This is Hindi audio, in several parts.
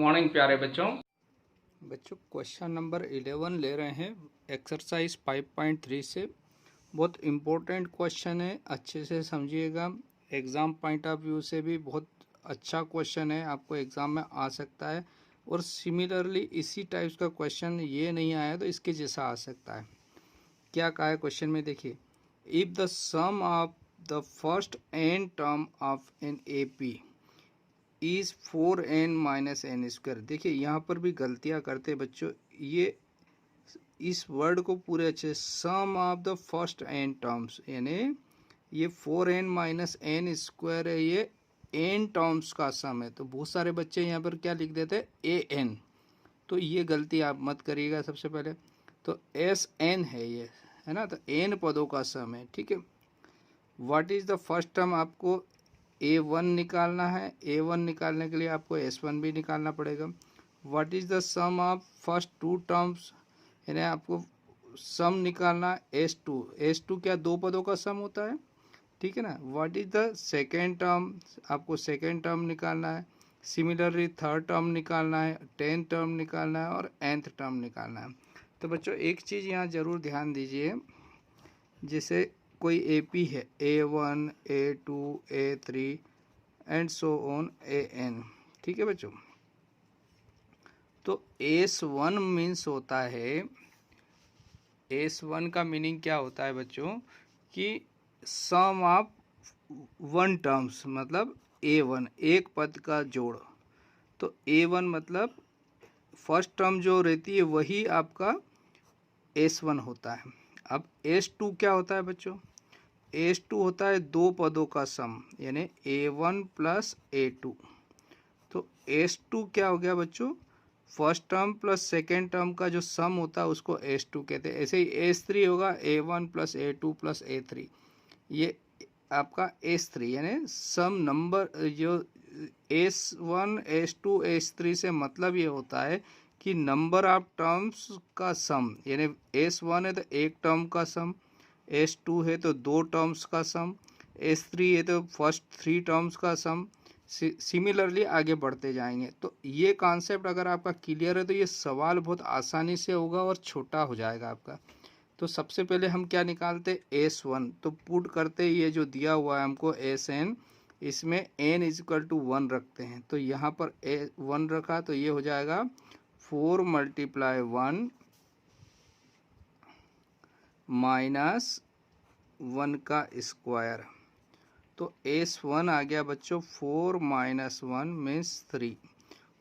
मॉर्निंग प्यारे बच्चों। क्वेश्चन नंबर 11 ले रहे हैं एक्सरसाइज 5.3 से। बहुत इम्पोर्टेंट क्वेश्चन है, अच्छे से समझिएगा। एग्ज़ाम पॉइंट ऑफ व्यू से भी बहुत अच्छा क्वेश्चन है, आपको एग्ज़ाम में आ सकता है। और सिमिलरली इसी टाइप्स का क्वेश्चन ये नहीं आया तो इसके जैसा आ सकता है। क्या कहा है क्वेश्चन में, देखिए। If the sum of the first n term of an A P is 4n minus n square. देखिए यहाँ पर भी गलतियाँ करते बच्चों, ये इस वर्ड को पूरे अच्छे, sum of the first n terms, यानी ये 4n माइनस एन स्क्वायर है, ये एन टर्म्स का सम है। तो बहुत सारे बच्चे यहाँ पर क्या लिख देते हैं, ए एन। तो ये गलती आप मत करिएगा। सबसे पहले तो एस एन है ये, है ना, तो एन पदों का सम है, ठीक है। What is the first term, आपको A1 निकालना है। A1 निकालने के लिए आपको S1 भी निकालना पड़ेगा। What is the sum of first two terms, यानी आपको सम निकालना S2। S2 क्या दो पदों का सम होता है, ठीक है ना। What is the second term, आपको सेकेंड टर्म निकालना है। सिमिलरली थर्ड टर्म निकालना है, 10th टर्म निकालना है और nth टर्म निकालना है। तो बच्चों एक चीज़ यहाँ ज़रूर ध्यान दीजिए, जैसे कोई AP है, A1 A2 A3 and so on AN, ठीक है बच्चों। तो S1 मीन्स होता है, S1 का मीनिंग क्या होता है बच्चों, कि सम ऑफ वन टर्म्स, मतलब A1 एक पद का जोड़। तो A1 मतलब फर्स्ट टर्म जो रहती है वही आपका S1 होता है। अब S2 क्या होता है बच्चों, S2 होता है दो पदों का सम, यानी A1 प्लस A2। तो S2 क्या हो गया बच्चों, first term plus second term का जो सम होता है उसको S2 कहते हैं। ऐसे ही S3 होगा A1 plus A2 plus A3, ये आपका S3, यानी सम नंबर जो S1 S2 S3 से मतलब ये होता है कि नंबर ऑफ टर्म्स का सम, यानी S1 है तो एक टर्म का सम, S2 है तो दो टर्म्स का सम, S3 है तो फर्स्ट थ्री टर्म्स का सम। सिमिलरली आगे बढ़ते जाएंगे। तो ये कॉन्सेप्ट अगर आपका क्लियर है तो ये सवाल बहुत आसानी से होगा और छोटा हो जाएगा आपका। तो सबसे पहले हम क्या निकालते, S1। तो पुट करते ये जो दिया हुआ है हमको SN, इसमें n इजक्ल टू 1 रखते हैं। तो यहाँ पर 1 रखा तो ये हो जाएगा 4 मल्टीप्लाई 1 माइनस 1 का स्क्वायर। तो S1 आ गया बच्चों 4 माइनस 1 मीन्स 3।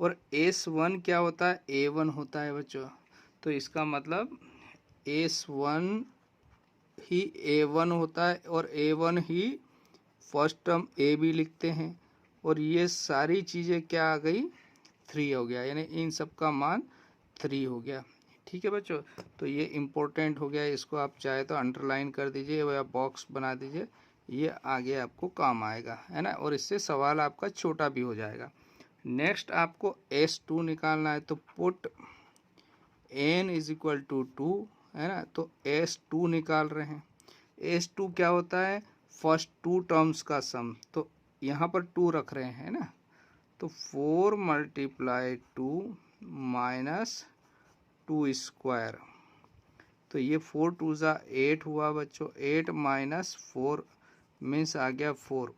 और S1 क्या होता है, A1 होता है बच्चों। तो इसका मतलब S1 ही A1 होता है और A1 he first term A भी लिखते हैं। और ये सारी चीज़ें क्या आ गई, 3 हो गया, यानी इन सब का मान 3 हो गया, ठीक है बच्चों। तो ये इम्पोर्टेंट हो गया, इसको आप चाहे तो अंडरलाइन कर दीजिए या बॉक्स बना दीजिए, ये आगे आपको काम आएगा, है ना। और इससे सवाल आपका छोटा भी हो जाएगा। नेक्स्ट आपको S2 निकालना है। तो put n is equal to 2, है ना। तो S2 निकाल रहे हैं। S2 क्या होता है, फर्स्ट टू टर्म्स का सम। तो यहाँ पर 2 रख रहे हैं ना। तो 4 मल्टीप्लाई 2 माइनस 2 स्क्वायर। तो ये 4 2 ज़ा 8 हुआ बच्चों, 8 माइनस 4 मीन्स आ गया 4।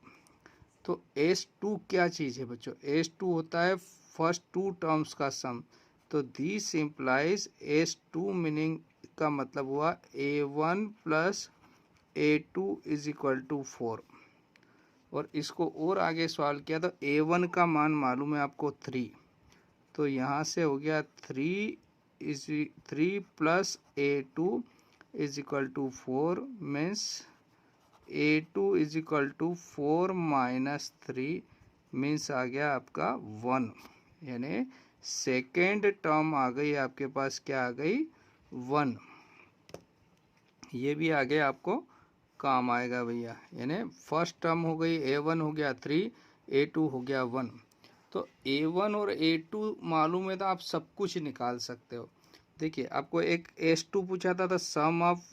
तो S2 क्या चीज़ है बच्चों, S2 होता है फर्स्ट टू टर्म्स का सम। तो दिस इम्प्लाइज S2 मीनिंग का मतलब हुआ A1 plus A2 is equal to 4। और इसको और आगे सवाल किया तो A1 का मान मालूम है आपको 3। तो यहाँ से हो गया 3 plus A2 is equal to 4 means A2 is equal to 4 minus 3 means आ गया आपका 1, यानी सेकेंड टर्म आ गई आपके पास, क्या आ गई, 1। ये भी आगे आपको काम आएगा भैया, यानी फर्स्ट टर्म हो गई A1 हो गया 3, A2 हो गया 1। तो A1 और A2 मालूम है तो आप सब कुछ निकाल सकते हो। देखिए आपको एक S2 पूछा था, सम ऑफ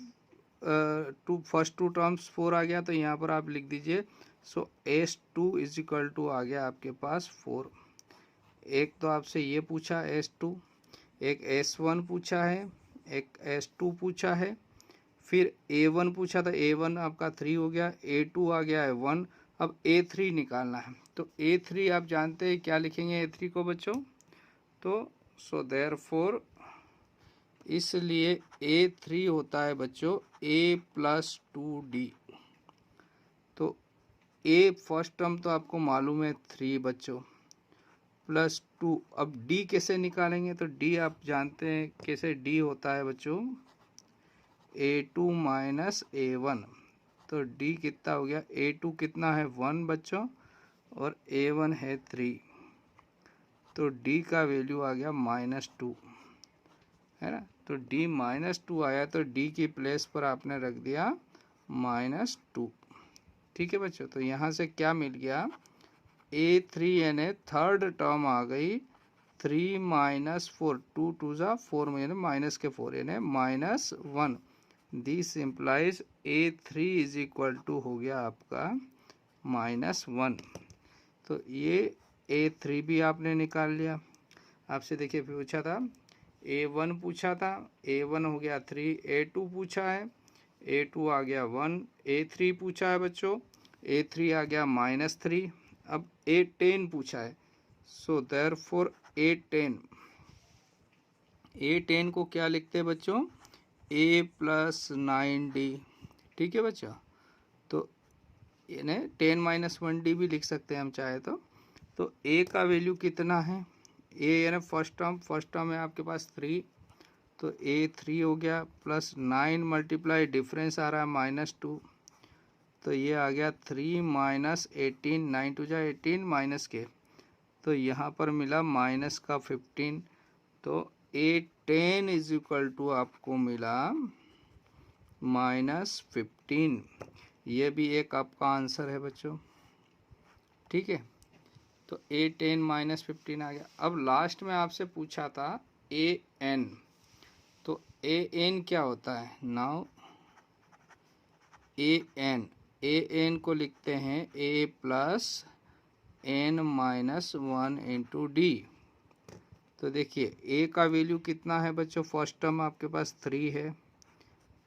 फर्स्ट टू टर्म्स 4 आ गया, तो यहाँ पर आप लिख दीजिए। सो S2 इज इक्वल टू आ गया आपके पास 4। एक तो आपसे ये पूछा S2, एक S1 पूछा है, एक S2 पूछा है, फिर A1 पूछा था, A1 आपका 3 हो गया, A2 आ गया है 1। अब A3 निकालना है, तो A3 आप जानते हैं क्या लिखेंगे A3 को बच्चों, तो सो देयरफॉर इसलिए A3 होता है बच्चों A+2D। तो A फर्स्ट टर्म तो आपको मालूम है 3 बच्चों, +2। अब D कैसे निकालेंगे, तो D आप जानते हैं कैसे D होता है बच्चों A2 माइनस A1। तो D कितना हो गया, A2 कितना है 1 बच्चों और A1 है 3, तो D का वैल्यू आ गया -2, है ना। तो D -2 आया, तो D की प्लेस पर आपने रख दिया -2। ठीक है बच्चों, तो यहाँ से क्या मिल गया A3 यानी थर्ड टर्म आ गई 3 - 4, 2 2 ज़ा 4 यानी माइनस के 4 यानी -1। This implies A3 is equal to हो गया आपका -1। तो ये A3 भी आपने निकाल लिया। आपसे देखिए पूछा था A1 पूछा था, A1 हो गया 3, A2 पूछा है, A2 आ गया 1, A3 पूछा है बच्चों, A3 आ गया -3। अब A10 पूछा है, सो देयरफॉर A10 को क्या लिखते हैं बच्चों A+9D। ठीक है बच्चों, तो यानी 10 - 1D भी लिख सकते हैं हम चाहे तो A का वैल्यू कितना है, A यानी फर्स्ट टर्म है आपके पास 3, तो A3 हो गया +9 मल्टीप्लाई डिफरेंस आ रहा है -2, तो ये आ गया 3 - 18, 9 2 जा 18 माइनस के, तो यहाँ पर मिला माइनस का 15। तो A10 इज इक्वल टू आपको मिला -15। ये भी एक आपका आंसर है बच्चों। ठीक है, तो A10 -15 आ गया। अब लास्ट में आपसे पूछा था AN, तो AN क्या होता है, नाउ AN को लिखते हैं A+n-1 D। तो देखिए A का वैल्यू कितना है बच्चों, फर्स्ट टर्म आपके पास 3 है,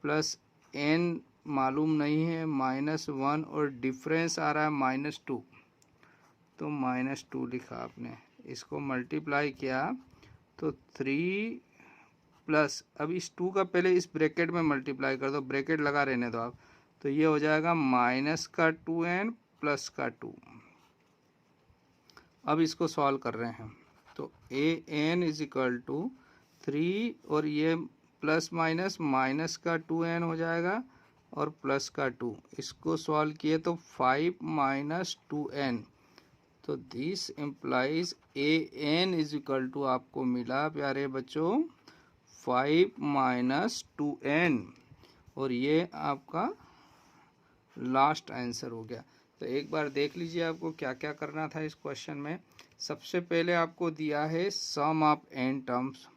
प्लस n मालूम नहीं है -1 और डिफरेंस आ रहा है -2, तो -2 लिखा आपने, इसको मल्टीप्लाई किया तो 3 प्लस, अब इस 2 का पहले इस ब्रैकेट में मल्टीप्लाई कर दो, ब्रैकेट लगा रहने दो आप, तो ये हो जाएगा -2n + 2। अब इसको सॉल्व कर रहे हैं, तो AN इज इक्वल टू 3 और ये ±-2n हो जाएगा और +2, इसको सॉल्व किए तो 5 - 2n, तो this implies AN is equal to आपको मिला प्यारे बच्चों 5 - 2n, और ये आपका लास्ट आंसर हो गया। तो एक बार देख लीजिए आपको क्या क्या करना था इस क्वेश्चन में। सबसे पहले आपको दिया है सम ऑफ n टर्म्स,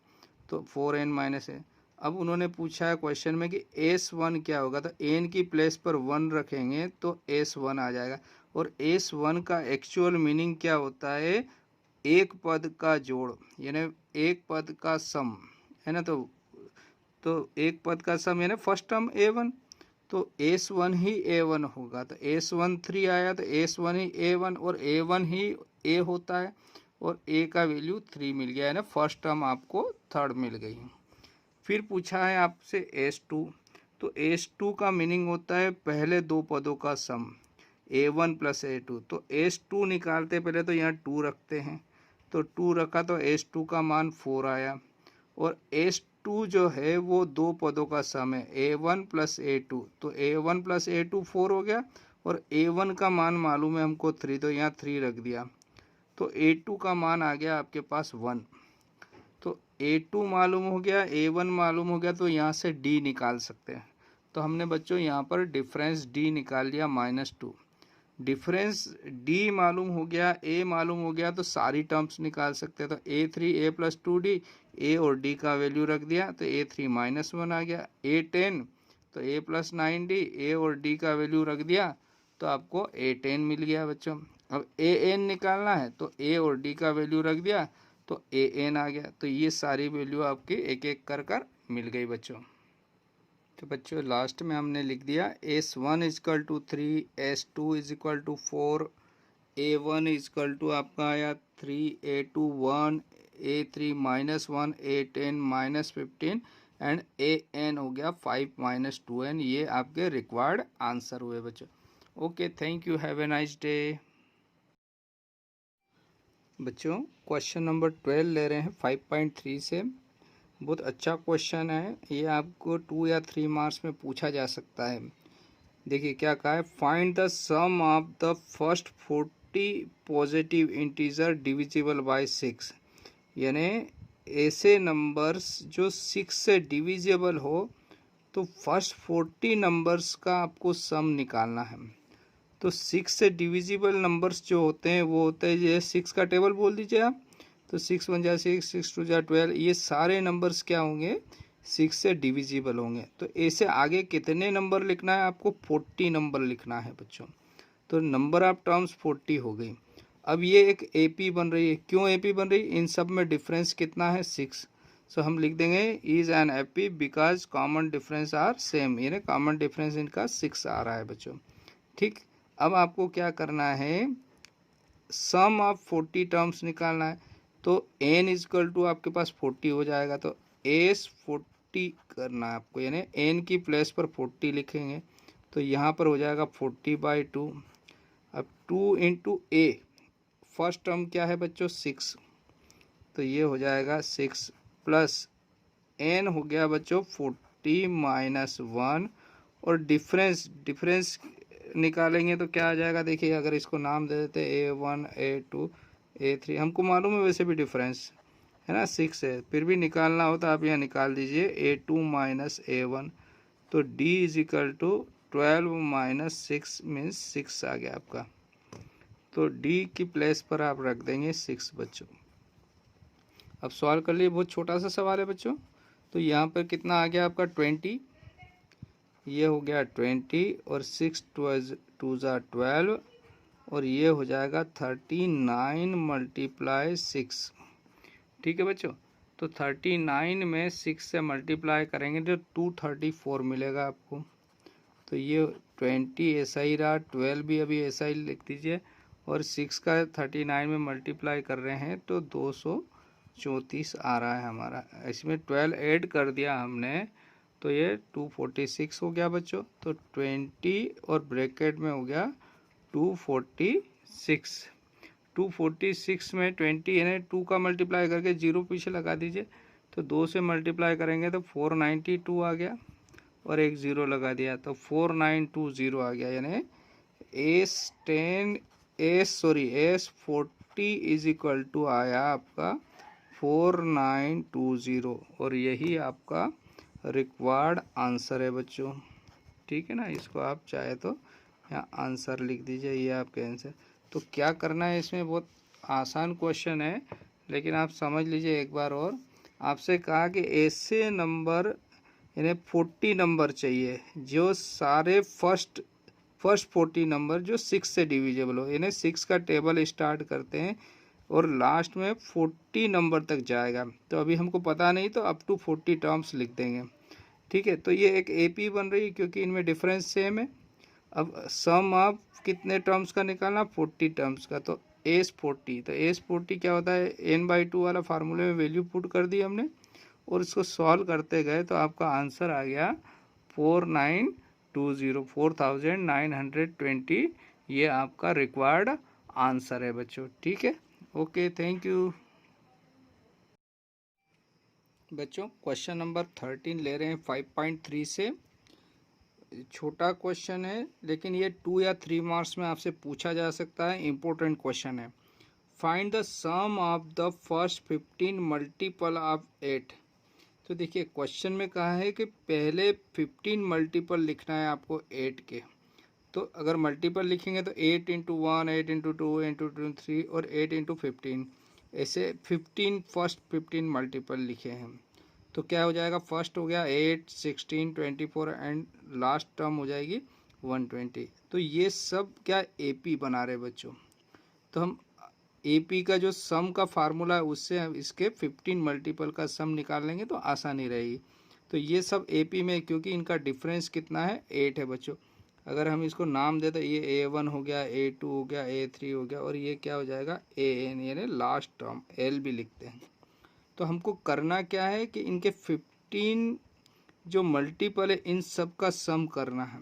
तो 4n - a। अब उन्होंने पूछा है क्वेश्चन में कि S1 क्या होगा, तो n की प्लेस पर 1 रखेंगे तो S1 आ जाएगा, और S1 का एक्चुअल मीनिंग क्या होता है, एक पद का जोड़ यानी एक पद का सम, है ना। तो एक पद का सम यानी फर्स्ट टर्म A1, तो S1 ही A1 होगा, तो S1 3 आया तो S1 ही A1 और A1 ही A होता है, और A का वैल्यू 3 मिल गया है ना, फर्स्ट टर्म आपको थर्ड मिल गई। फिर पूछा है आपसे S2, तो S2 का मीनिंग होता है पहले दो पदों का सम A1 + A2, तो S2 निकालते पहले तो यहाँ 2 रखते हैं, तो 2 रखा तो S2 का मान 4 आया, और S2 जो है वो दो पदों का सम है A1 + A2, तो A1 + A2 4 हो गया, और A1 का मान मालूम है हमको 3, तो यहाँ 3 रख दिया, तो A2 का मान आ गया आपके पास 1। तो A2 मालूम हो गया, A1 मालूम हो गया, तो यहाँ से D निकाल सकते हैं। तो हमने बच्चों यहाँ पर डिफरेंस D निकाल लिया -2। डिफरेंस D मालूम हो गया, A मालूम हो गया, तो सारी टर्म्स निकाल सकते हैं। तो A3 A+2D, A और D का वैल्यू रख दिया तो A3 -1 आ गया। A10 तो A+9D, A और D का वैल्यू रख दिया तो आपको A10 मिल गया बच्चों। अब ए एन निकालना है तो ए और डी का वैल्यू रख दिया तो ए एन आ गया। तो ये सारी वैल्यू आपकी एक एक कर मिल गई बच्चों। तो बच्चों लास्ट में हमने लिख दिया S1 is equal to 3, S2 is equal to 4, A1 is equal to आपका आया 3, A2 1, A3 -1, A10 -15 and AN हो गया 5 - 2N। ये आपके रिक्वायर्ड आंसर हुए बच्चों। Okay, thank you, have a nice day. बच्चों क्वेश्चन नंबर 12 ले रहे हैं 5.3 से। बहुत अच्छा क्वेश्चन है, ये आपको 2 या 3 मार्क्स में पूछा जा सकता है। देखिए क्या कहा है, find the sum of the first 40 positive integer divisible by 6। यानी ऐसे नंबर्स जो 6 से डिविजिबल हो तो फर्स्ट 40 नंबर्स का आपको सम निकालना है। तो 6 से डिविजिबल नंबर्स जो होते हैं वो होते हैं, ये 6 का टेबल बोल दीजिए आप। तो 6 1 जा 6, 6 2 जा 12, ये सारे नंबर्स क्या होंगे, 6 से डिविजिबल होंगे। तो ऐसे आगे कितने नंबर लिखना है आपको, 40 नंबर लिखना है बच्चों। तो नंबर ऑफ टर्म्स 40 हो गई। अब ये एक एपी बन रही है, क्यों एपी बन रही है, इन सब में डिफरेंस कितना है, 6। सो हम लिख देंगे is an AP because common difference are same, यानी कॉमन डिफरेंस इनका 6 आ रहा है बच्चों। ठीक, अब आपको क्या करना है, सम ऑफ 40 टर्म्स निकालना है। तो n इजकल टू आपके पास 40 हो जाएगा, तो एस 40 करना है आपको, यानी n की प्लेस पर 40 लिखेंगे। तो यहाँ पर हो जाएगा 40/2। अब 2 इंटू ए, फर्स्ट टर्म क्या है बच्चों, 6, तो ये हो जाएगा 6 प्लस n हो गया बच्चों 40 -1, और डिफरेंस निकालेंगे तो क्या आ जाएगा, देखिए अगर इसको नाम दे देते A1 A2 A3, हमको मालूम है वैसे भी डिफरेंस है ना 6 है, फिर भी निकालना हो तो आप यहाँ निकाल दीजिए A2 -A1। तो D is equal to 12 - 6 means 6 आ गया आपका। तो D की प्लेस पर आप रख देंगे 6 बच्चों। अब सॉल्व कर लिए, बहुत छोटा सा सवाल है बच्चों। तो यहाँ पर कितना आ गया आपका 20, ये हो गया 20, और 6 2 ज़ा 12, और ये हो जाएगा 39 × 6। ठीक है बच्चों, तो 39 में 6 से मल्टीप्लाई करेंगे तो 234 मिलेगा आपको। तो ये 20 ऐसा ही रहा, 12 भी अभी ऐसा ही लिख दीजिए, और 6 का 39 में मल्टीप्लाई कर रहे हैं तो 234 आ रहा है हमारा। इसमें 12 ऐड कर दिया हमने तो ये 246 हो गया बच्चों। तो 20 और ब्रैकेट में हो गया 246। 246 में 20 यानी 2 का मल्टीप्लाई करके 0 पीछे लगा दीजिए, तो 2 से मल्टीप्लाई करेंगे तो 492 आ गया, और एक 0 लगा दिया तो 4920 आ गया। यानी S40 इज इक्वल टू आया आपका 4920, और यही आपका रिक्वायर्ड आंसर है बच्चों। ठीक है ना, इसको आप चाहे तो यहाँ आंसर लिख दीजिए, ये आपके आंसर। तो क्या करना है इसमें, बहुत आसान क्वेश्चन है, लेकिन आप समझ लीजिए एक बार और। आपसे कहा कि ऐसे नंबर यानी 40 नंबर चाहिए जो सारे फर्स्ट 40 नंबर जो 6 से डिविजिबल हो, यानी 6 का टेबल स्टार्ट करते हैं और लास्ट में 40 नंबर तक जाएगा। तो अभी हमको पता नहीं, तो अप टू 40 टर्म्स लिख देंगे। ठीक है, तो ये एक एपी बन रही है क्योंकि इनमें डिफरेंस सेम है। अब सम ऑफ कितने टर्म्स का निकालना, 40 टर्म्स का। तो S40, तो S40 क्या होता है, n/2 वाला फार्मूले में वैल्यू पुट कर दी हमने, और इसको सॉल्व करते गए तो आपका आंसर आ गया 4920। ये आपका रिक्वायर्ड आंसर है बच्चों। ठीक है, ओके, थैंक यू बच्चों। क्वेश्चन नंबर 13 ले रहे हैं 5.3 से। छोटा क्वेश्चन है, लेकिन ये 2 या 3 मार्क्स में आपसे पूछा जा सकता है, इम्पोर्टेंट क्वेश्चन है। Find the sum of the first 15 multiple of 8। तो देखिए क्वेश्चन में कहा है कि पहले 15 मल्टीपल लिखना है आपको 8 के। तो अगर मल्टीपल लिखेंगे तो 8 × 1, 8 × 2, 8 × 3 और 8 × 15, ऐसे 15 फर्स्ट 15 मल्टीपल लिखे हैं। तो क्या हो जाएगा, फर्स्ट हो गया 8, 16, 24 एंड लास्ट टर्म हो जाएगी 120। तो ये सब क्या एपी बना रहे बच्चों। तो हम AP का जो सम का फार्मूला है उससे हम इसके 15 मल्टीपल का सम निकाल लेंगे तो आसानी रहेगी। तो ये सब AP में, क्योंकि इनका डिफरेंस कितना है 8 है बच्चों। अगर हम इसको नाम दे तो ये A1 हो गया, A2 हो गया, A3 हो गया, और ये क्या हो जाएगा AN, यानी लास्ट टर्म L भी लिखते हैं। तो हमको करना क्या है कि इनके 15 जो मल्टीपल है इन सब का सम करना है।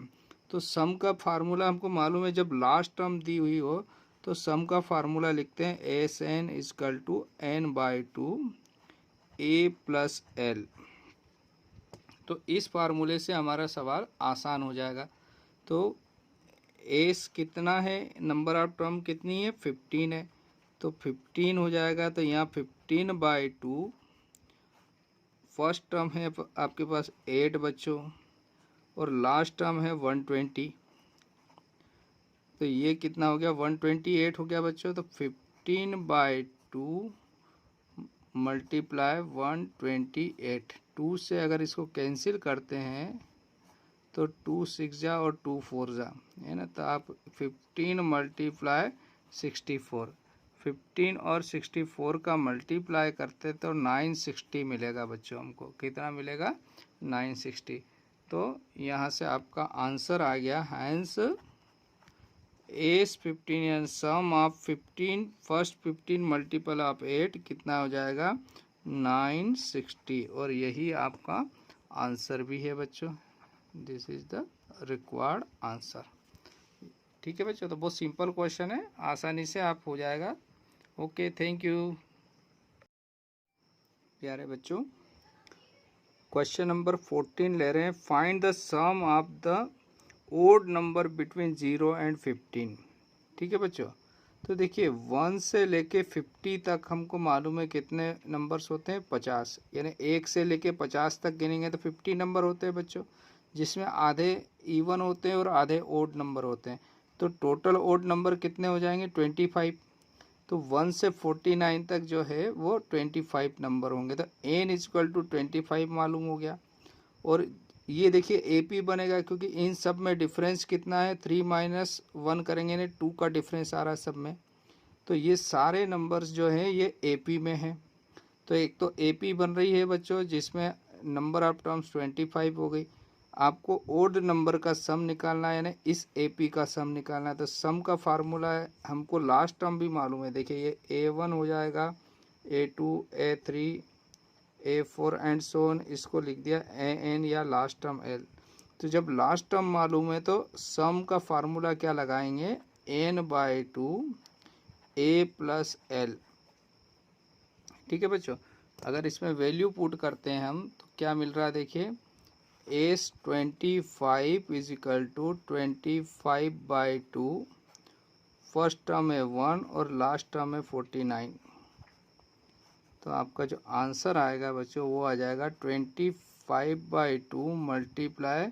तो सम का फार्मूला हमको मालूम है, जब लास्ट टर्म दी हुई हो तो सम का फार्मूला लिखते हैं SN is equal to N/2 A plus L। तो इस फार्मूले से हमारा सवाल आसान हो जाएगा। तो एस कितना है, नंबर ऑफ टर्म कितनी है 15 है, तो 15 हो जाएगा। तो यहाँ 15/2, फर्स्ट टर्म है आपके पास 8 बच्चों, और लास्ट टर्म है 120। तो ये कितना हो गया 128 हो गया बच्चों। तो 15/2 मल्टीप्लाई 128, 2 से अगर इसको कैंसिल करते हैं तो 2 6 जा और 2 4 जा, है ना। तो आप 15 मल्टीप्लाई 64, 15 और 64 का मल्टीप्लाई करते तो 960 मिलेगा बच्चों। हमको कितना मिलेगा 960। तो यहाँ से आपका आंसर आ गया, hence S 15 and sum of 15 first 15 multiple of 8 कितना हो जाएगा 960, और यही आपका आंसर भी है बच्चों। This is the required answer. ठीक है बच्चों, तो बहुत सिंपल क्वेश्चन है, आसानी से आप हो जाएगा। ओके, थैंक यू प्यारे बच्चों। क्वेश्चन नंबर 14 ले रहे हैं, find the sum of the odd number between 0 and 15। ठीक है बच्चों, तो देखिए 1 से लेके 50 तक हमको मालूम है कितने नंबर्स होते हैं 50, यानी 1 से लेके 50 तक गिनेंगे तो 50 नंबर होते हैं बच्चों, जिसमें आधे इवन होते हैं और आधे ओड नंबर होते हैं। तो टोटल ओड नंबर कितने हो जाएंगे 25। तो 1 से 49 तक जो है वो 25 नंबर होंगे। तो n इक्वल टू 25 मालूम हो गया। और ये देखिए AP बनेगा, क्योंकि इन सब में डिफरेंस कितना है 3 - 1 करेंगे यानी 2 का डिफरेंस आ रहा है सब में। तो ये सारे नंबर्स जो हैं ये AP में हैं। तो एक तो AP बन रही है बच्चों, जिसमें नंबर ऑफ टर्म्स 25 हो गई। आपको ओड नंबर का सम निकालना है, यानी इस AP का सम निकालना है। तो सम का फार्मूला है, हमको लास्ट टर्म भी मालूम है। देखिए ये A1 हो जाएगा, A2, A3, A4 and so on, इसको लिख दिया AN या लास्ट टर्म L। तो जब लास्ट टर्म मालूम है तो सम का फार्मूला क्या लगाएंगे N/2 A प्लस L। ठीक है बच्चों, अगर इसमें वैल्यू पुट करते हैं हम तो क्या मिल रहा है, देखिए S 25 is equal to 25/2, first term है 1 और लास्ट टर्म है 49। तो आपका जो आंसर आएगा बच्चों वो आ जाएगा 25/2 मल्टीप्लाई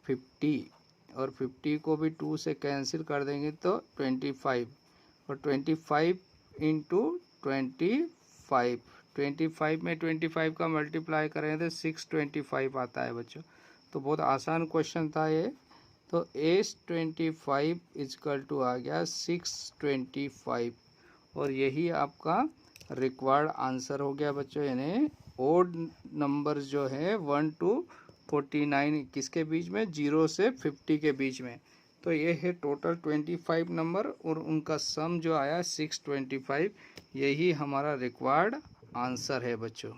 50, और 50 को भी 2 से कैंसिल कर देंगे तो 25, और 25 इंटू 25, 25 में 25 का मल्टीप्लाई करें तो 625 आता है बच्चों। तो बहुत आसान क्वेश्चन था ये। तो S25 इजकल टू आ गया 625, और यही आपका रिक्वायर्ड आंसर हो गया बच्चों। यानी ओड नंबर जो है 1 to 49 किसके बीच में 0 से 50 के बीच में। तो ये है टोटल 25 नंबर, और उनका सम जो आया 625, यही हमारा रिक्वायर्ड आंसर है बच्चों।